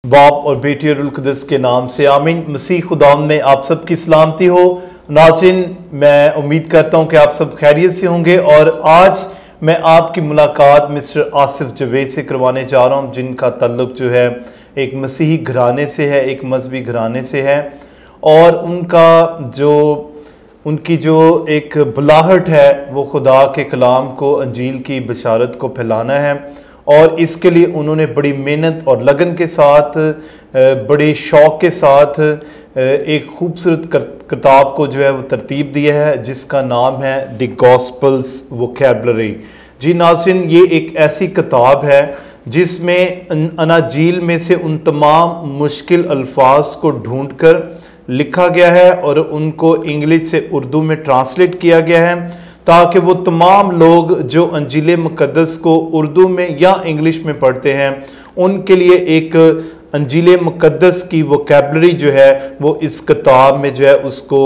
बाप और बेटी और कुद्दस के नाम से आमीन। मसीह खुदाम में आप सबकी सलामती हो। नाज़रीन, मैं उम्मीद करता हूं कि आप सब खैरियत से होंगे और आज मैं आपकी मुलाकात मिस्टर आसिफ जवेद से करवाने जा रहा हूं, जिनका ताल्लुक जो है एक मसीही घराने से है, एक मजहबी घराने से है और उनकी जो एक बुलाहट है वो खुदा के कलाम को, अंजील की बशारत को फैलाना है और इसके लिए उन्होंने बड़ी मेहनत और लगन के साथ, बड़े शौक़ के साथ एक खूबसूरत किताब को जो है वो तरतीब दिया है, जिसका नाम है द गॉस्पल्स वोकैबुलरी। जी नाज़रीन, ये एक ऐसी किताब है जिसमें अनाजील में से उन तमाम मुश्किल अल्फाज को ढूंढकर लिखा गया है और उनको इंग्लिश से उर्दू में ट्रांसलेट किया गया है, ताकि वो तमाम लोग जो अंजील मुक़द्दस को उर्दू में या इंग्लिश में पढ़ते हैं उनके लिए एक अंजील मुक़द्दस की वोकैबुलरी जो है वो इस किताब में जो है उसको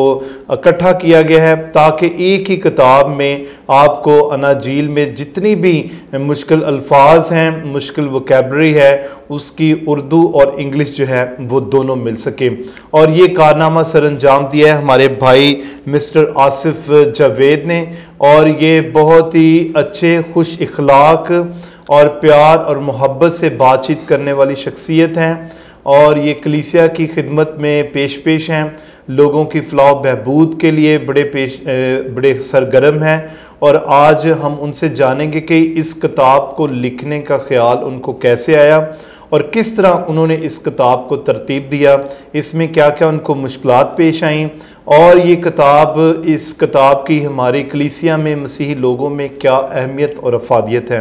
इकट्ठा किया गया है, ताकि एक ही किताब में आपको अनाजील में जितनी भी मुश्किल अल्फाज हैं, मुश्किल वोकैबुलरी है, उसकी उर्दू और इंग्लिश जो है वो दोनों मिल सके। और ये कारनामा सर अंजाम दिया है हमारे भाई मिस्टर आसिफ जवेद ने और ये बहुत ही अच्छे, खुश इखलाक और प्यार और मोहब्बत से बातचीत करने वाली शख्सियत हैं और ये कलीसिया की खिदमत में पेश हैं, लोगों की फलाह बहबूद के लिए बड़े सरगर्म हैं। और आज हम उनसे जानेंगे कि इस किताब को लिखने का ख्याल उनको कैसे आया और किस तरह उन्होंने इस किताब को तरतीब दिया, इसमें क्या क्या उनको मुश्किलात पेश आईं और ये किताब, इस किताब की हमारी कलीसिया में मसीही लोगों में क्या अहमियत और अफादियत है।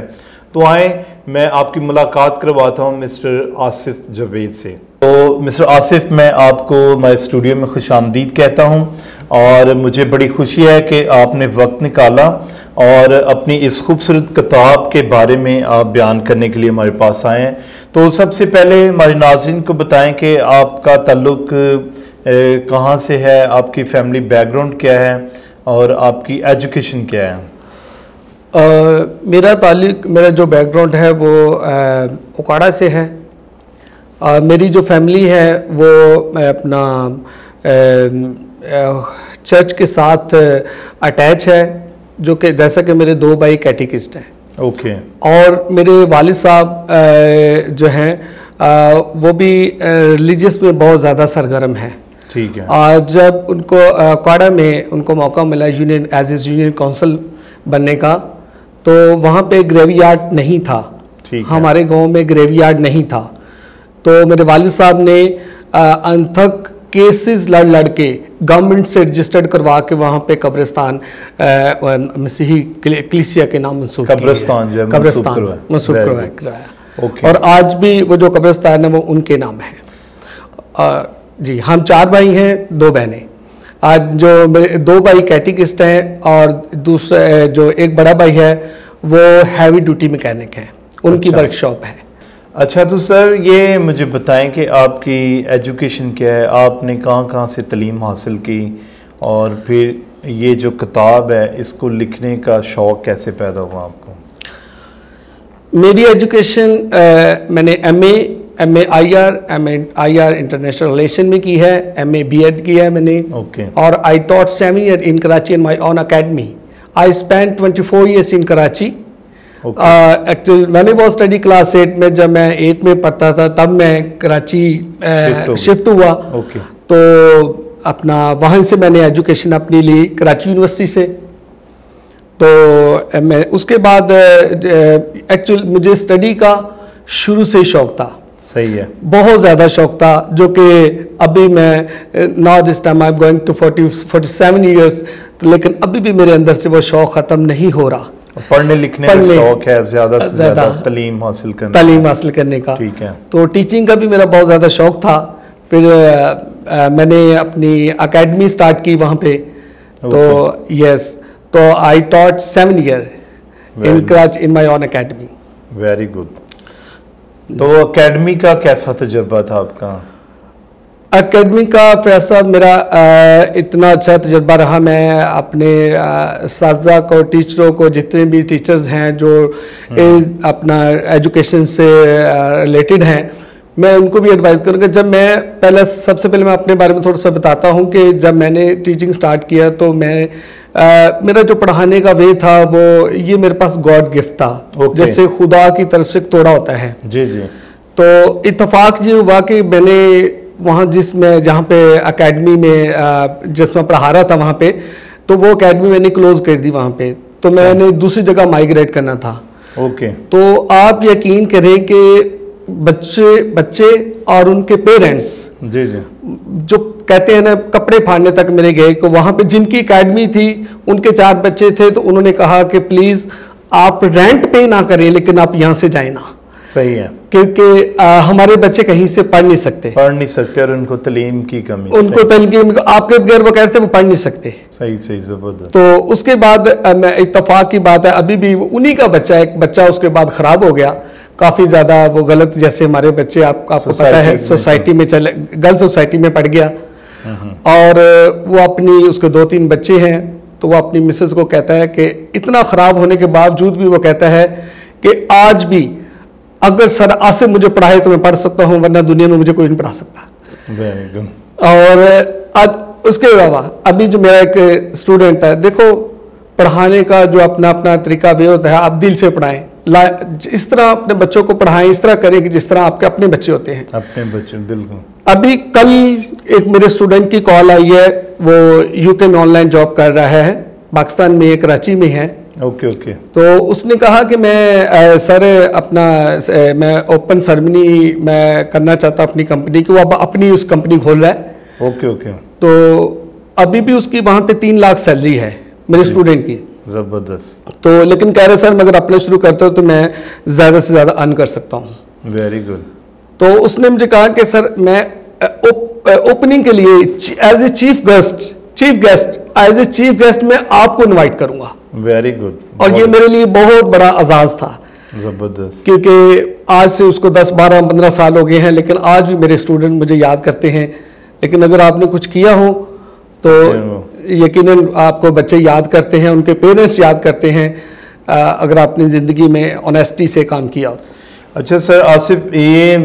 तो आए, मैं आपकी मुलाकात करवाता हूँ मिस्टर आसिफ जवेद से। तो मिस्टर आसिफ, मैं आपको हमारे स्टूडियो में खुशामदीद कहता हूँ और मुझे बड़ी खुशी है कि आपने वक्त निकाला और अपनी इस खूबसूरत किताब के बारे में आप बयान करने के लिए हमारे पास आए हैं। तो सबसे पहले हमारे नाज़रीन को बताएं कि आपका ताल्लुक कहाँ से है, आपकी फैमिली बैकग्राउंड क्या है और आपकी एजुकेशन क्या है। मेरा जो बैकग्राउंड है वो ओकाड़ा से है। मेरी जो फैमिली है वो अपना चर्च के साथ अटैच है, जो कि जैसा कि मेरे 2 भाई कैटेकिस्ट हैं। ओके। और मेरे वालिद साहब जो हैं वो भी रिलीजियस में बहुत ज़्यादा सरगर्म हैं। ठीक है। जब उनको ओकाड़ा में उनको मौका मिला यूनियन काउंसिल बनने का, तो वहाँ पे ग्रेवयार्ड नहीं था। हमारे गांव में ग्रेवयार्ड नहीं था, तो मेरे वालिद साहब ने अंतक केसेस लड़ के गवर्नमेंट से रजिस्टर्ड करवा के वहाँ पे कब्रिस्तान मसीही कलीसिया के नाम मंसूब करवाया। और आज भी वो जो कब्रिस्तान है वो उनके नाम है। जी, हम 4 भाई हैं, 2 बहनें। आज जो मेरे 2 भाई कैटेकिस्ट हैं और दूसरा जो एक बड़ा भाई है वो हैवी ड्यूटी मैकेनिक है, उनकी वर्कशॉप है। अच्छा, तो सर ये मुझे बताएं कि आपकी एजुकेशन क्या है, आपने कहाँ से तालीम हासिल की और फिर ये जो किताब है इसको लिखने का शौक़ कैसे पैदा हुआ आपको। मेरी एजुकेशन मैंने एमए आईआर इंटरनेशनल रिलेशन में की है, एमए बीएड की है मैंने। ओके। और I taught 7 year in Karachi in my own academy. I spend 24 years in Karachi. Actually मैंने वो स्टडी क्लास 8 में, जब मैं 8 में पढ़ता था तब मैं कराची शिफ्ट हुआ। ओके। तो अपना वहाँ से मैंने एजुकेशन अपनी ली कराची यूनिवर्सिटी से। तो मैं उसके बाद एक्चुअली मुझे स्टडी का शुरू से ही शौक़ था। सही है। बहुत ज़्यादा शौक़ था, जो कि अभी मैं now this time I am going to 47 years, लेकिन अभी भी मेरे अंदर से वो शौक़ ख़त्म नहीं हो रहा। पढ़ने लिखने का शौक़ है, ज़्यादा से ज़्यादा तालीम हासिल करने का। ठीक है। तो टीचिंग का भी मेरा बहुत ज़्यादा शौक़ था। फिर मैंने अपनी अकेडमी स्टार्ट की वहाँ पे। तो यस, तो I taught 7 year in Karachi in my own academy. Very good. तो एकेडमी का कैसा तजुर्बा था आपका। एकेडमी का फैसला मेरा इतना अच्छा तजुर्बा रहा। मैं अपने साथी को, टीचरों को, जितने भी टीचर्स हैं जो अपना एजुकेशन से रिलेटेड हैं, मैं उनको भी एडवाइस करूँगा। जब मैं सबसे पहले मैं अपने बारे में थोड़ा सा बताता हूँ कि जब मैंने टीचिंग स्टार्ट किया तो मेरा जो पढ़ाने का वे था वो ये मेरे पास गॉड गिफ्ट था। जैसे खुदा की तरफ से तोड़ा होता है। जी जी। तो इत्तेफाक ये हुआ कि मैंने वहाँ जहाँ पे एकेडमी में जिसमें पढ़ा रहा था वहाँ पे, तो वो एकेडमी मैंने क्लोज कर दी वहाँ पे, तो मैंने दूसरी जगह माइग्रेट करना था। ओके। तो आप यकीन करें कि बच्चे और उनके पेरेंट्स जी जी जो कहते हैं ना कपड़े फाड़ने तक मेरे गए, को वहाँ पे जिनकी एकेडमी थी उनके 4 बच्चे थे, तो उन्होंने कहा कि प्लीज़ आप रेंट पे ना करें लेकिन आप यहाँ से जाए ना। सही है, क्योंकि हमारे बच्चे कहीं से पढ़ नहीं सकते और उनको तालीम की कमी, उनको तालीम आपके बगैर वो कहते वो पढ़ नहीं सकते। सही सही, जबरदस्त। तो उसके बाद मैं इत्तेफाक की बात है अभी भी उन्हीं का एक बच्चा उसके बाद खराब हो गया काफ़ी ज़्यादा, वो गलत जैसे हमारे बच्चे आपको पता है सोसाइटी में गर्ल्स सोसाइटी में पड़ गया, और वो उसके 2-3 बच्चे हैं, तो वो अपनी मिसेस को कहता है कि इतना ख़राब होने के बावजूद भी वो कहता है कि आज भी अगर सर आसिफ मुझे पढ़ाए तो मैं पढ़ सकता हूँ, वरना दुनिया में मुझे कोई नहीं पढ़ा सकता। और आज उसके अलावा अभी जो मेरा एक स्टूडेंट है, देखो पढ़ाने का जो अपना अपना तरीका वे होता है, आप दिल से पढ़ाएं, इस तरह अपने बच्चों को पढ़ाएं, इस तरह करें कि जिस तरह आपके अपने बच्चे होते हैं। अपने बच्चे, बिल्कुल। अभी कल एक मेरे स्टूडेंट की कॉल आई है, वो यूके में ऑनलाइन जॉब कर रहा है, पाकिस्तान में, कराची में है। Okay okay. तो उसने कहा कि मैं सर मैं ओपन सेरेमनी मैं करना चाहता अपनी कंपनी की, वो अब अपनी उस कंपनी खोल रहा है। Okay okay. तो अभी भी उसकी वहाँ पे 3 लाख सैलरी है मेरे स्टूडेंट की, जबरदस्त। तो लेकिन कह रहे सर मैं अगर अपने शुरू करता हूँ तो मैं ज़्यादा से ज़्यादा अर्न कर सकता हूँ। Very good. तो उसने मुझे कहा कि सर मैं ओपनिंग के लिए एज ए चीफ गेस्ट मैं आपको इनवाइट करूंगा। Very good. और ये मेरे लिए बहुत बड़ा एजाज था, जबरदस्त, क्योंकि आज से उसको 10, 12, 15 साल हो गए हैं, लेकिन आज भी मेरे स्टूडेंट मुझे याद करते हैं। लेकिन अगर आपने कुछ किया हो तो यकीनन आपको बच्चे याद करते हैं, उनके पेरेंट्स याद करते हैं, अगर आपने ज़िंदगी में ऑनेस्टी से काम किया हो। अच्छा सर आसिफ, ये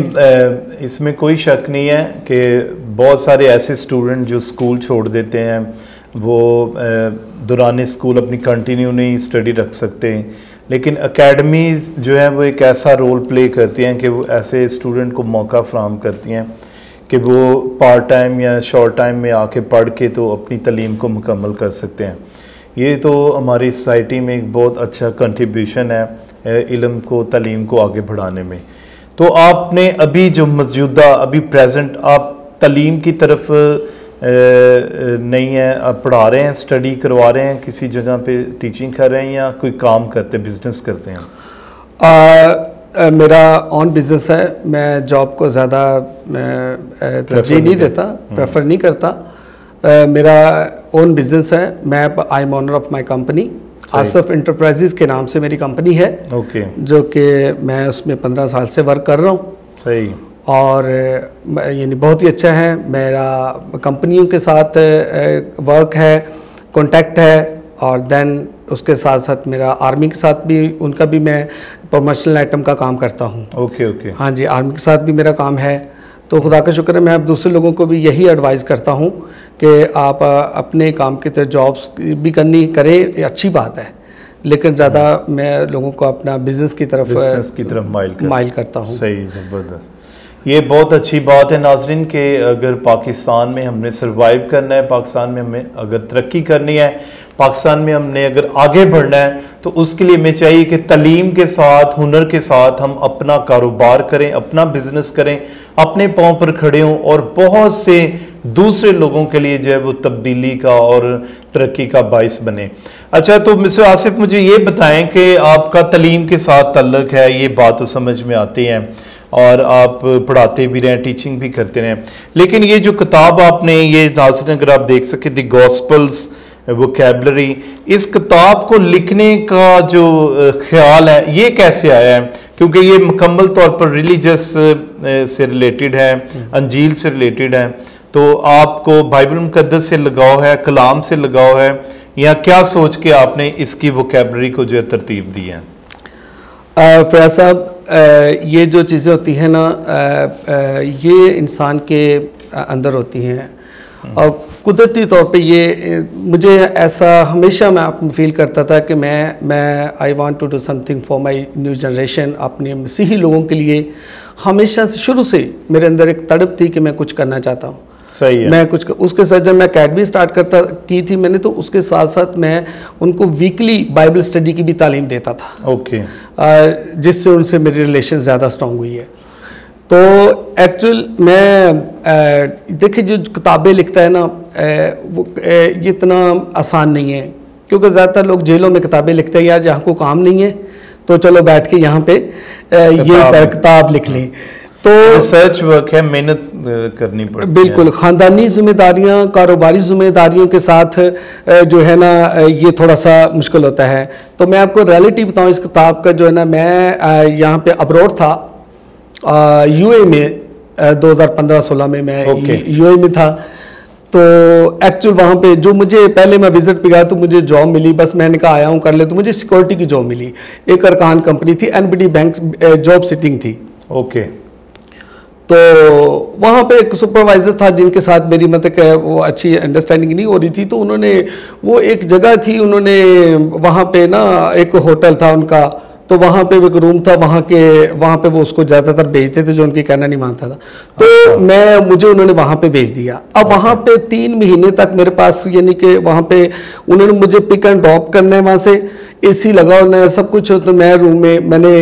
इसमें कोई शक नहीं है कि बहुत सारे ऐसे स्टूडेंट जो स्कूल छोड़ देते हैं, वो दौरान स्कूल अपनी कंटिन्यू नहीं स्टडी रख सकते, लेकिन एकेडमीज़ जो है वो एक ऐसा रोल प्ले करती हैं कि वो ऐसे स्टूडेंट को मौका फराहम करती हैं कि वो पार्ट टाइम या शॉर्ट टाइम में आके पढ़ के तो अपनी तालीम को मुकम्मल कर सकते हैं। ये तो हमारी सोसाइटी में एक बहुत अच्छा कंट्रीब्यूशन है इल्म को, तालीम को आगे बढ़ाने में। तो आपने अभी जो मौजूदा अभी प्रेजेंट आप तालीम की तरफ नहीं है, आप पढ़ा रहे हैं, स्टडी करवा रहे हैं, किसी जगह पे टीचिंग कर रहे हैं या कोई काम करते, बिजनेस करते हैं? मेरा ऑन बिजनेस है, मैं जॉब को ज़्यादा तरजीह नहीं देता, प्रेफर नहीं करता। मेरा ओन बिजनेस है, मैं I am owner of my company, Asif enterprises के नाम से मेरी कंपनी है। ओके। जो कि मैं उसमें 15 साल से वर्क कर रहा हूँ। सही। और यानी बहुत ही अच्छा है, मेरा कंपनियों के साथ वर्क है, कॉन्टैक्ट है, और देन उसके साथ साथ मेरा आर्मी के साथ भी, उनका भी मैं प्रमोशनल आइटम का काम करता हूँ। Okay okay. हाँ जी, आर्मी के साथ भी मेरा काम है। तो खुदा का शुक्र है, मैं अब दूसरे लोगों को भी यही एडवाइस करता हूँ कि आप अपने काम की तरह जॉब्स भी करें, ये अच्छी बात है, लेकिन ज़्यादा मैं लोगों को अपना बिजनेस की तरफ माइल करता हूँ। सही, ज़बरदस्त। ये बहुत अच्छी बात है नाज़रीन कि अगर पाकिस्तान में हमने सरवाइव करना है, पाकिस्तान में हमें अगर तरक्की करनी है, पाकिस्तान में हमने अगर आगे बढ़ना है, तो उसके लिए हमें चाहिए कि तालीम के साथ, हुनर के साथ हम अपना कारोबार करें, अपना बिजनेस करें, अपने पाँव पर खड़े हों और बहुत से दूसरे लोगों के लिए जो है वो तब्दीली का और तरक्की का बाइस बने। अच्छा, तो मिस्टर आसिफ मुझे ये बताएं कि आपका तालीम के साथ ताल्लुक़ है, ये बात तो समझ में आती है और आप पढ़ाते भी रहें, टीचिंग भी करते रहें, लेकिन ये जो किताब आपने, ये नाज़रीन अगर आप देख सके, द गॉस्पल्स वोकैबुलरी, इस किताब को लिखने का जो ख्याल है ये कैसे आया है? क्योंकि ये मुकम्मल तौर पर रिलीजियस से रिलेटेड है, अंजील से रिलेटेड है, तो आपको बाइबल मुकद्दस से लगाव है, कलाम से लगाव है, या क्या सोच के आपने इसकी वोकैबुलरी को जो है तरतीब दी है? फैज़ साहब, ये जो चीज़ें होती हैं ना, ये इंसान के अंदर होती हैं और कुदरती तौर पे ये मुझे ऐसा हमेशा मैं फील करता था कि मैं I want to do something for my new generation. अपने मसीही लोगों के लिए हमेशा से शुरू से मेरे अंदर एक तड़प थी कि मैं कुछ करना चाहता हूँ। सही है। मैं कुछ उसके साथ जब मैं अकेडमी स्टार्ट की थी मैंने, तो उसके साथ साथ मैं उनको वीकली बाइबल स्टडी की भी तालीम देता था। ओके। जिससे उनसे मेरी रिलेशन ज़्यादा स्ट्रांग हुई है। तो एक्चुअल मैं देखिए जो किताबें लिखता है ना, वो ये इतना आसान नहीं है, क्योंकि ज़्यादातर लोग जेलों में किताबें लिखते हैं, यार जहाँ को काम नहीं है तो चलो बैठ के यहाँ पे ये किताब लिख लें। तो रिसर्च वर्क है, मेहनत करनी पड़ती है। बिल्कुल, ख़ानदानी जिम्मेदारियां, कारोबारी जिम्मेदारियों के साथ जो है ना ये थोड़ा सा मुश्किल होता है। तो मैं आपको रियलिटी बताऊं इस किताब का, जो है ना मैं यहाँ पे अब्रॉड था यूए में 2015-16 में मैं यूए में था। तो एक्चुअल वहाँ पे जो मुझे पहले मैं विजिट पे गया तो मुझे जॉब मिली, बस मैंने कहा आया हूँ कर ले, तो मुझे सिक्योरिटी की जॉब मिली। एक अरकान कंपनी थी, एनबीडी बैंक जॉब सिटिंग थी। ओके। तो वहाँ पे एक सुपरवाइज़र था जिनके साथ मेरी मतलब वो अच्छी अंडरस्टैंडिंग नहीं हो रही थी। तो उन्होंने वो एक जगह थी, उन्होंने वहाँ पे ना एक होटल था उनका, तो वहाँ पे एक रूम था, वहाँ पे वो उसको ज़्यादातर भेजते थे जो उनकी कहना नहीं मानता था। तो मुझे उन्होंने वहाँ पे भेज दिया। अब वहाँ पे 3 महीने तक मेरे पास, यानी कि वहाँ पे उन्होंने मुझे पिक एंड ड्रॉप करना है, वहाँ से AC लगा होना सब कुछ। तो मैं रूम में, मैंने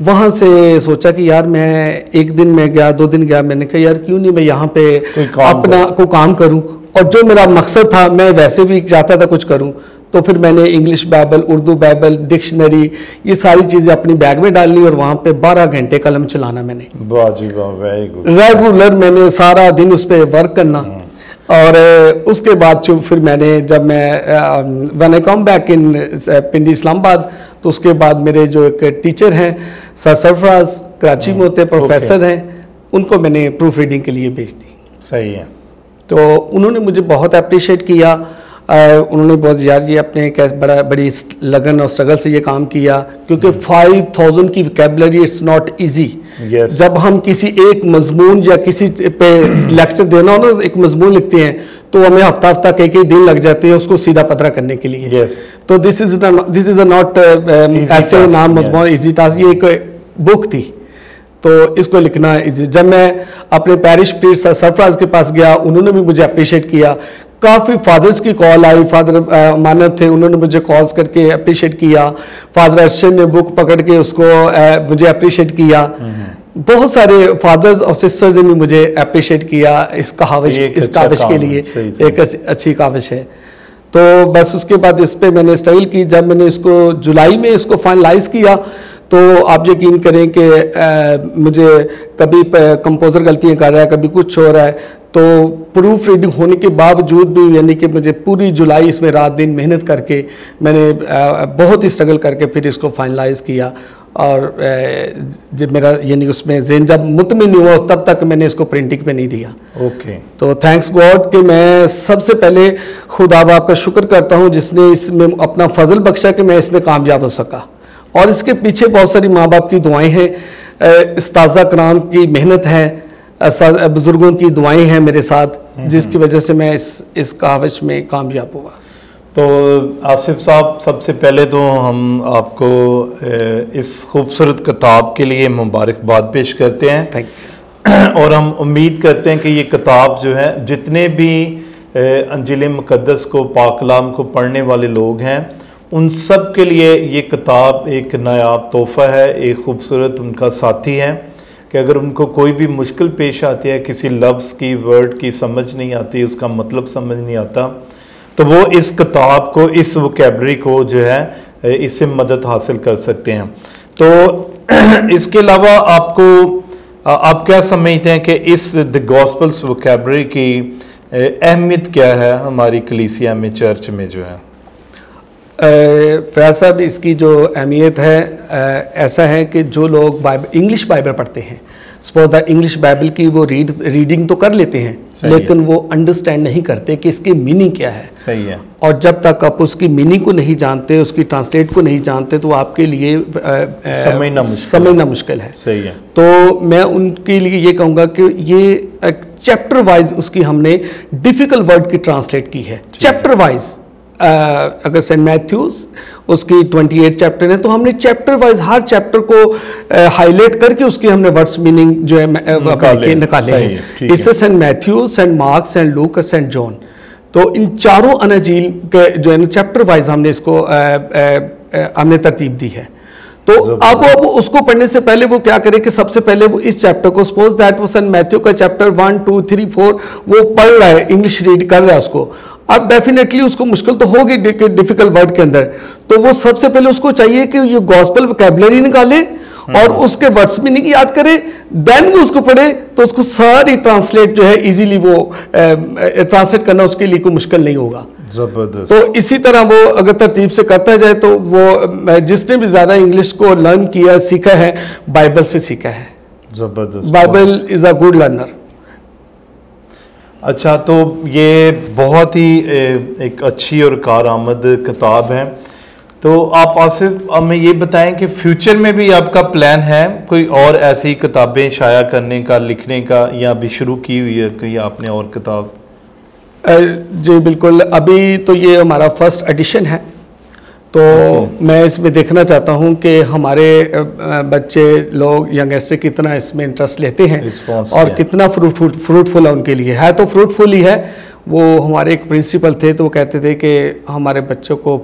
वहाँ से सोचा कि यार मैं एक दिन में गया, 2 दिन गया, मैंने कहा यार क्यों नहीं मैं यहाँ पे अपना को काम करूँ, और जो मेरा मकसद था मैं वैसे भी चाहता था कुछ करूँ। तो फिर मैंने English Bible, Urdu Bible, dictionary, ये सारी चीज़ें अपनी बैग में डाल ली और वहाँ पे 12 घंटे कलम चलाना मैंने। वाह जी वाह, वेरी गुड। रेगुलर मैंने सारा दिन उस पर वर्क करना। और उसके बाद फिर मैंने जब मैं when I come back in Pindi Islamabad, तो उसके बाद मेरे जो एक टीचर हैं सर सरफराज, कराची में होते प्रोफेसर हैं, उनको मैंने प्रूफ रीडिंग के लिए भेज दी। सही है। तो उन्होंने मुझे बहुत अप्रिशिएट किया। उन्होंने बहुत यार ये अपने कैसे बड़ी लगन और स्ट्रगल से ये काम किया, क्योंकि 5000 की वोकैबुलरी इट्स नॉट इजी। जब हम किसी एक मजमून या किसी पे लेक्चर देना हो ना, एक मजमून लिखते हैं तो हमें हफ्ता कई दिन लग जाते हैं उसको सीधा पतरा करने के लिए। तो दिस इज अ नॉट ऐसे नाम मजमून इजी टास्क, ये एक बुक थी तो इसको लिखना इजी। जब मैं अपने पैरिश प्रीस्ट सरफराज के पास गया, उन्होंने भी मुझे अप्रिशिएट किया। काफ़ी फादर्स की कॉल आई, फादर मानद थे, उन्होंने मुझे कॉल्स करके अप्रिशिएट किया। फादर अर्शद ने बुक पकड़ के उसको मुझे अप्रिशिएट किया। बहुत सारे फादर्स और सिस्टर्स ने भी मुझे अप्रिशिएट किया इस काविश के लिए। एक अच्छी काविश है। तो बस उसके बाद इस पर मैंने स्टाइल की। जब मैंने इसको जुलाई में इसको फाइनलाइज किया तो आप यकीन करें कि मुझे कभी कंपोजर गलतियाँ कर रहा है, कभी कुछ हो रहा है, तो प्रूफ रीडिंग होने के बावजूद भी यानी कि मुझे पूरी जुलाई इसमें रात दिन मेहनत करके मैंने बहुत ही स्ट्रगल करके फिर इसको फाइनलाइज किया। और जब मेरा यानी उसमें ज़हन जब मुतमिन हुआ तब तक मैंने इसको प्रिंटिंग पे नहीं दिया। ओके। तो थैंक्स गॉड कि मैं सबसे पहले खुदा बाप का शुक्र करता हूँ जिसने इसमें अपना फजल बख्शा कि मैं इसमें कामयाब हो सका। और इसके पीछे बहुत सारी माँ बाप की दुआएं हैं, उस्ताज़ा कराम की मेहनत है, बुजुर्गों की दुआएं हैं मेरे साथ, जिसकी वजह से मैं इस काविश में कामयाब हुआ। तो आसिफ साहब, सबसे पहले तो हम आपको इस खूबसूरत किताब के लिए मुबारकबाद पेश करते हैं। Thank you. और हम उम्मीद करते हैं कि ये किताब जो है, जितने भी अंजील मुक़द्दस को, पाक कलाम को पढ़ने वाले लोग हैं, उन सब के लिए ये किताब एक नायाब तोहफ़ा है, एक खूबसूरत उनका साथी है कि अगर उनको कोई भी मुश्किल पेश आती है, किसी लफ्ज़ की, वर्ड की समझ नहीं आती, उसका मतलब समझ नहीं आता, तो वो इस किताब को, इस वोकैबुलरी को जो है इससे मदद हासिल कर सकते हैं। तो इसके अलावा आप क्या समझते हैं कि इस द गॉस्पल्स वोकैबुलरी की अहमियत क्या है हमारी कलीसिया में, चर्च में जो है? फैज़ साहब, इसकी जो अहमियत है ऐसा है कि जो लोग इंग्लिश बाइबल पढ़ते हैं, सपोज द इंग्लिश बाइबल की वो रीडिंग तो कर लेते हैं, लेकिन वो अंडरस्टैंड नहीं करते कि इसकी मीनिंग क्या है। सही है। और जब तक आप उसकी मीनिंग को नहीं जानते, उसकी ट्रांसलेट को नहीं जानते, तो आपके लिए समझना मुश्किल है। सही है। तो मैं उनके लिए ये कहूँगा कि ये चैप्टर वाइज उसकी हमने डिफिकल्ट वर्ड की ट्रांसलेट की है, चैप्टर वाइज। अगर सेंट मैथ्यूज उसकी 28 चैप्टर है, तो हमने चैप्टर वाइज हर चैप्टर को हाईलाइट करके उसकी हमने वर्ड्स मीनिंग जो है निकाले हैं। इससे Saint Matthews, Saint Mark, Saint Luke और सेंट जॉन, तो इन चारों अनाजील के जो है ना चैप्टर वाइज हमने इसको हमने तरतीब दी है। तो अब उसको पढ़ने से पहले वो क्या करे कि सबसे पहले वो इस चैप्टर को, सपोज दैट वो सेंट मैथ्यू का चैप्टर 1, 2, 3, 4 वो पढ़ रहा है, इंग्लिश रीड कर रहा है उसको, अब डेफिनेटली उसको मुश्किल तो होगी डिफिकल्ट वर्ड के अंदर, तो वो सबसे पहले उसको चाहिए कि ये गॉस्पेल वोकैबुलरी निकाले और उसके वर्ड्स मीनिंग याद करे, देन वो उसको पढ़े, तो उसको सारी ट्रांसलेट जो है इजीली वो ट्रांसलेट करना उसके लिए कोई मुश्किल नहीं होगा। जबरदस्त। तो इसी तरह वो अगर तरतीब से करता जाए तो वो जिसने भी ज्यादा इंग्लिश को लर्न किया सीखा है, बाइबल से सीखा है। जबरदस्त। Bible is a good learner. अच्छा, तो ये बहुत ही एक अच्छी और कारआमद किताब है। तो आप आसिफ हमें ये बताएं कि फ्यूचर में भी आपका प्लान है कोई और ऐसी किताबें शाया करने का, लिखने का, या अभी शुरू की हुई है कोई आपने और किताब? जी बिल्कुल, अभी तो ये हमारा फर्स्ट एडिशन है, तो मैं इसमें देखना चाहता हूं कि हमारे बच्चे लोग यंगस्टर कितना इसमें इंटरेस्ट लेते हैं और कितना फ्रूटफुल है उनके लिए। है तो फ्रूटफुल ही है। वो हमारे एक प्रिंसिपल थे, तो वो कहते थे कि हमारे बच्चों को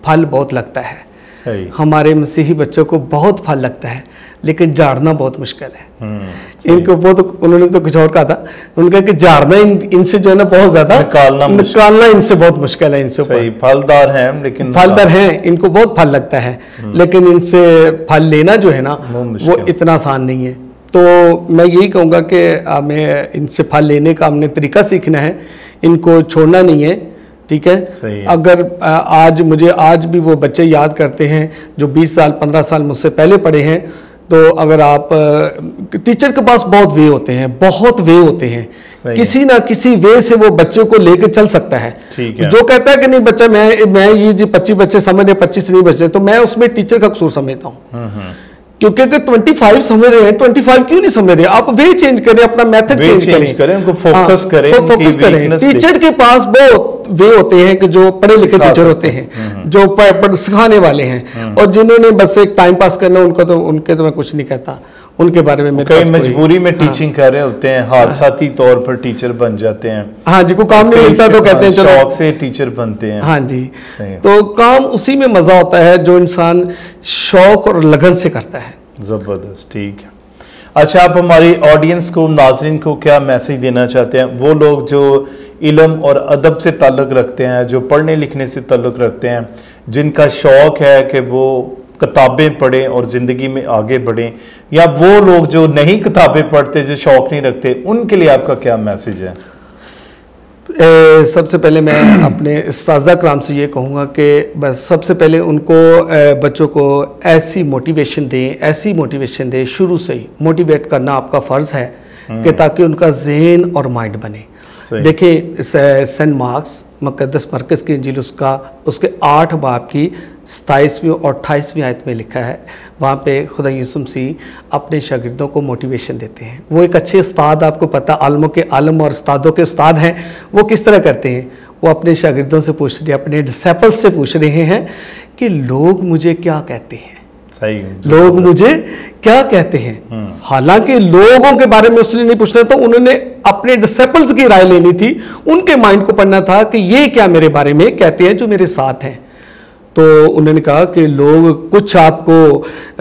फल बहुत लगता है। सही। हमारे मसीही बच्चों को बहुत फल लगता है, लेकिन झाड़ना बहुत मुश्किल है। इनको बहुत, उन्होंने तो कुछ और कहा था, उन्होंने कहा कि झाड़ना इनसे जो है ना बहुत ज्यादा निकालना इनसे बहुत मुश्किल है। इनसे सही, फलदार हैं लेकिन फलदार हैं, इनको बहुत फल लगता है, लेकिन इनसे फल लेना जो है ना वो इतना आसान नहीं है। तो मैं यही कहूँगा कि हमें इनसे फल लेने का हमने तरीका सीखना है, इनको छोड़ना नहीं है। ठीक है। अगर आज भी वो बच्चे याद करते हैं जो 20 साल 15 साल मुझसे पहले पढ़े हैं, तो अगर आप टीचर के पास बहुत वे होते हैं, किसी ना किसी वे से वो बच्चे को लेके चल सकता है। जो कहता है कि नहीं बच्चा मैं ये 25 बच्चे समझ रहे, 25 नहीं बच्चे, तो मैं उसमें टीचर का कसूर समझता हूँ। क्योंकि अगर 25 समझ रहे हैं, 25 क्यों नहीं समझ रहे? आप वे चेंज करें, अपना मेथड चेंज करें, उनको फोकस करें। टीचर के पास बहुत वे होते हैं कि जो पढ़े लिखे टीचर होते हैं, जो सिखाने वाले हैं, और जिन्होंने बस एक टाइम पास करना, उनके तो मैं कुछ नहीं कहता, उनके बारे में कई मजबूरी में टीचिंग कर रहे होते हैं, हादसाती तौर पर टीचर बन जाते हैं। हाँ जी, को काम नहीं मिलता तो कहते हैं चलो शौक से टीचर बनते हैं। हाँ जी, तो काम उसी में मजा होता है जो इंसान शौक और लगन से करता है। जबरदस्त, ठीक है। अच्छा, आप हमारी ऑडियंस को, नाज़रीन को क्या मैसेज देना चाहते हैं? वो लोग जो इल्म और अदब से ताल्लुक़ रखते हैं, जो पढ़ने लिखने से ताल्लुक़ रखते हैं, जिनका शौक़ है कि वो किताबें पढ़ें और ज़िंदगी में आगे बढ़ें, या वो लोग जो नहीं किताबें पढ़ते, जो शौक़ नहीं रखते, उनके लिए आपका क्या मैसेज है? सबसे पहले मैं अपने उस्ताज़ा कराम से ये कहूँगा कि बस सबसे पहले उनको बच्चों को ऐसी मोटिवेशन दें, शुरू से ही मोटिवेट करना आपका फ़र्ज़ है कि ताकि उनका जहन और माइंड बने। देखिए, सेंट मार्क्स मुक़द्दस मरकज़ की इंजील उसके 8 बाब की 27वीं और 28वीं आयत में लिखा है, वहाँ पे खुदा यीशु मसीह अपने शागिर्दों को मोटिवेशन देते हैं। वो एक अच्छे उस्ताद, आपको पता आलमों के आलम और उस्तादों के उस्ताद हैं, वो किस तरह करते हैं? वो अपने शागिर्दों से पूछ रहे हैं, अपने डिसिपल्स से पूछ रहे हैं कि लोग मुझे क्या कहते हैं, लोग मुझे क्या कहते हैं। हालांकि लोगों के बारे में उसने नहीं पूछना, तो उन्होंने अपने डिसिपल्स की राय लेनी थी, उनके माइंड को पढ़ना था कि ये क्या मेरे बारे में कहते हैं जो मेरे साथ हैं। तो उन्होंने कहा कि लोग कुछ आपको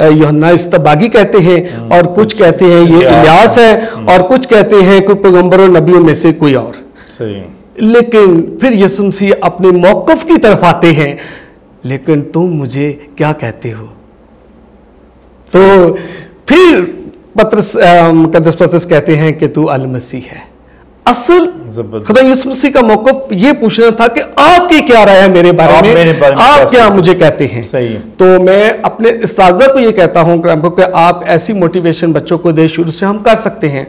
यूहन्ना इस्तबागी कहते हैं, और कुछ कहते हैं ये इलियास है, और कुछ कहते हैं कोई पैगंबर और नबियों में से कोई और। लेकिन फिर यीशु मसीह अपने मौक़िफ़ की तरफ आते हैं, लेकिन तुम मुझे क्या कहते हो? तो फिर मुक़द्दस पतरस कहते हैं कि तू अल मसीह है। असल खुदा यीशु मसीह का मौक़िफ़ ये पूछना था कि आपकी क्या राय है मेरे बारे में, आप क्या मुझे कहते हैं। सही है। तो मैं अपने उस्ताज़ा को ये कहता हूँ कि आप ऐसी मोटिवेशन बच्चों को दे, शुरू से हम कर सकते हैं।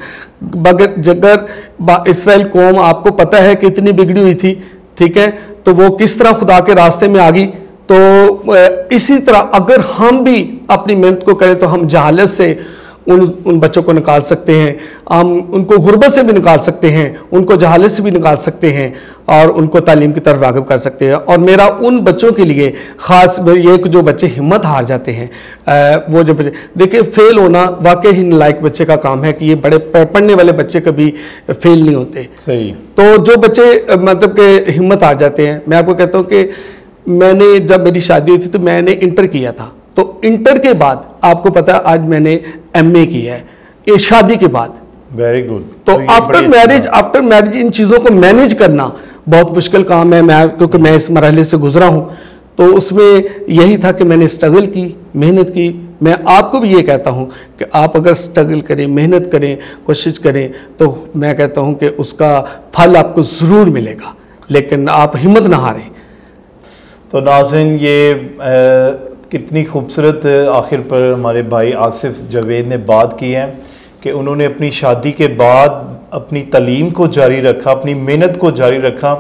अगर इसराइल कौम आपको पता है कि इतनी बिगड़ी हुई थी, ठीक है, तो वो किस तरह खुदा के रास्ते में आ गई, तो इसी तरह अगर हम भी अपनी मेहनत को करें तो हम जहालत से उन बच्चों को निकाल सकते हैं, हम उनको गुर्बत से भी निकाल सकते हैं, उनको जहालत से भी निकाल सकते हैं और उनको तालीम की तरफ राग़िब कर सकते हैं। और मेरा उन बच्चों के लिए ख़ास ये जो बच्चे हिम्मत हार जाते हैं, वो जो बच्चे, देखिए फेल होना वाकई ही नालायक बच्चे का काम है, कि ये बड़े पढ़ने वाले बच्चे कभी फेल नहीं होते। सही। तो जो बच्चे मतलब के हिम्मत हार जाते हैं, मैं आपको कहता हूँ कि मैंने जब मेरी शादी हुई थी तो मैंने इंटर किया था, तो इंटर के बाद आपको पता है आज मैंने एमए किया है, ये शादी के बाद। Very good. तो आफ्टर मैरिज इन चीज़ों को मैनेज करना बहुत मुश्किल काम है, क्योंकि मैं इस मरहले से गुजरा हूँ। तो उसमें यही था कि मैंने स्ट्रगल की, मेहनत की। मैं आपको भी ये कहता हूँ कि आप अगर स्ट्रगल करें, मेहनत करें, कोशिश करें, तो मैं कहता हूँ कि उसका फल आपको ज़रूर मिलेगा, लेकिन आप हिम्मत ना हारें। तो नाज़रीन, ये कितनी खूबसूरत आखिर पर हमारे भाई आसिफ जावेद ने बात की है कि उन्होंने अपनी शादी के बाद अपनी तालीम को जारी रखा, अपनी मेहनत को जारी रखा,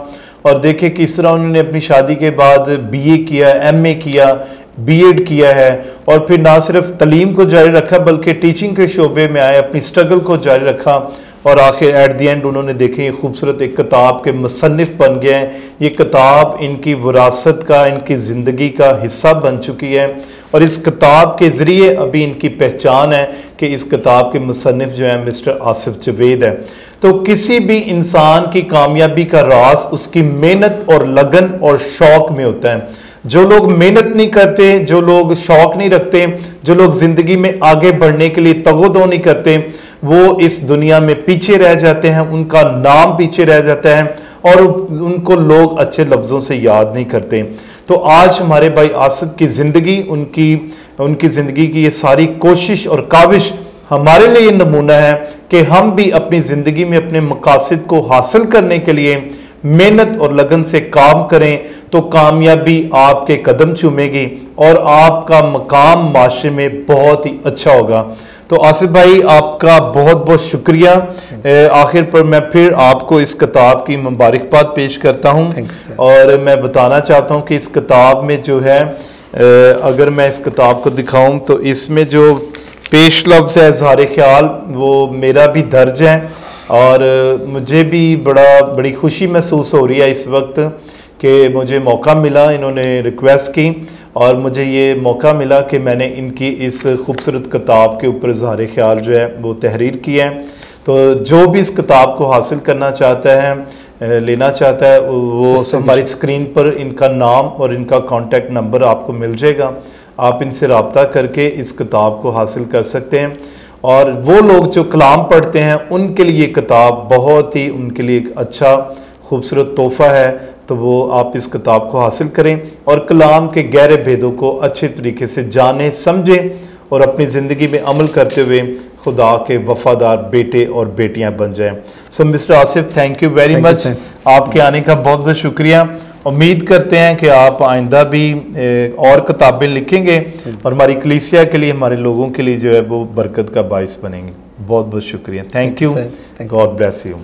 और देखे किस तरह उन्होंने अपनी शादी के बाद बीए किया, एमए किया, बीएड किया है, और फिर ना सिर्फ तालीम को जारी रखा बल्कि टीचिंग के शोबे में आए, अपनी स्ट्रगल को जारी रखा, और आखिर एट दी एंड उन्होंने देखे ये खूबसूरत एक किताब के मुसन्निफ बन गए हैं। ये किताब इनकी विरासत का, इनकी ज़िंदगी का हिस्सा बन चुकी है, और इस किताब के ज़रिए अभी इनकी पहचान है कि इस किताब के मुसन्निफ जो है मिस्टर आसिफ जावेद है। तो किसी भी इंसान की कामयाबी का राज उसकी मेहनत और लगन और शौक़ में होता है। जो लोग मेहनत नहीं करते, जो लोग शौक़ नहीं रखते, जो लोग ज़िंदगी में आगे बढ़ने के लिए तगोदो नहीं करते, वो इस दुनिया में पीछे रह जाते हैं, उनका नाम पीछे रह जाता है और उनको लोग अच्छे लफ्ज़ों से याद नहीं करते। तो आज हमारे भाई आसिफ की ज़िंदगी, उनकी ज़िंदगी की ये सारी कोशिश और काविश हमारे लिए नमूना है कि हम भी अपनी ज़िंदगी में अपने मकासद को हासिल करने के लिए मेहनत और लगन से काम करें, तो कामयाबी आपके कदम चूमेगी और आपका मकाम माशरे में बहुत ही अच्छा होगा। तो आसिफ भाई, आपका बहुत बहुत शुक्रिया। आखिर पर मैं फिर आपको इस किताब की मुबारकबाद पेश करता हूं, और मैं बताना चाहता हूं कि इस किताब में जो है, अगर मैं इस किताब को दिखाऊं तो इसमें जो पेश लफ्ज़ है इज़हार ख्याल, वो मेरा भी दर्ज है, और मुझे भी बड़ी खुशी महसूस हो रही है इस वक्त कि मुझे मौका मिला, इन्होंने रिक्वेस्ट की और मुझे ये मौका मिला कि मैंने इनकी इस खूबसूरत किताब के ऊपर इज़हार ख्याल जो है वो तहरीर की है। तो जो भी इस किताब को हासिल करना चाहता है, लेना चाहता है, वो हमारी स्क्रीन पर इनका नाम और इनका कॉन्टैक्ट नंबर आपको मिल जाएगा। आप इनसे रब्ता करके इस किताब को हासिल कर सकते हैं, और वो लोग जो कलाम पढ़ते हैं उनके लिए किताब बहुत ही उनके लिए एक अच्छा खूबसूरत तोहफ़ा है। तो वो आप इस किताब को हासिल करें और कलाम के गहरे भेदों को अच्छे तरीके से जानें, समझें और अपनी ज़िंदगी में अमल करते हुए खुदा के वफादार बेटे और बेटियां बन जाएं। So mister Asif, thank you very much. आपके आने का बहुत बहुत शुक्रिया। उम्मीद करते हैं कि आप आइंदा भी और किताबें लिखेंगे और हमारी कलीसिया के लिए, हमारे लोगों के लिए जो है वो बरकत का बाइस बनेंगे। बहुत बहुत शुक्रिया। Thank you. God bless you.